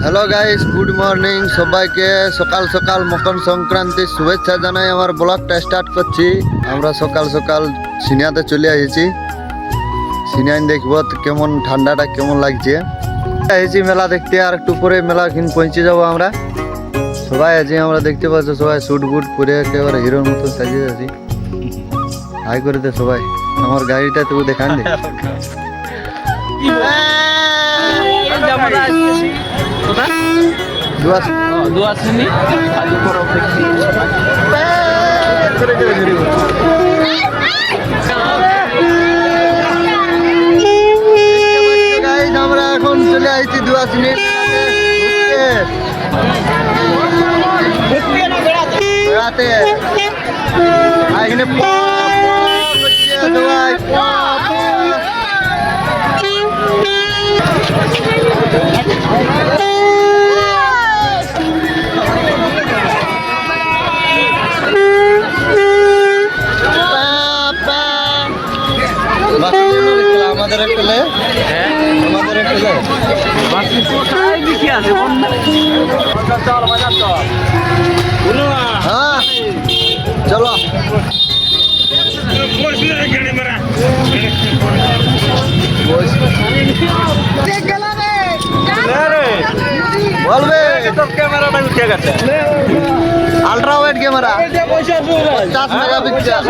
Hello guys, good morning সবাইকে। সকাল সকাল মকর সংক্রান্তির শুভেচ্ছা জানাই। আমার ব্লগটা স্টার্ট করছি। আমরা সকাল সকাল সিনিয়াতে চলে এসেছি। সিনিয়ান দেখবো কেমন ঠান্ডাটা কেমন লাগছে। এসেছি মেলা দেখতে, আর একটু পরে মেলা কিন পৌঁছে যাবো আমরা। সবাই আছি, আমরা দেখতে পাচ্ছ সবাই স্যুট বুট পরে একেবারে হিরোর মতো সাজিয়ে আছি। হাই করে দে সবাই। আমার গাড়িটা তুই দেখান দে। আমরা এখন চলে আসছি দুয়াশিনী বেড়াতে। এখানে আমাদের একটা আমাদের একটা হ্যাঁ চলো বলবে ক্যামেরাটা উঠে গেছে। Ultra wide camera 50 megapixel.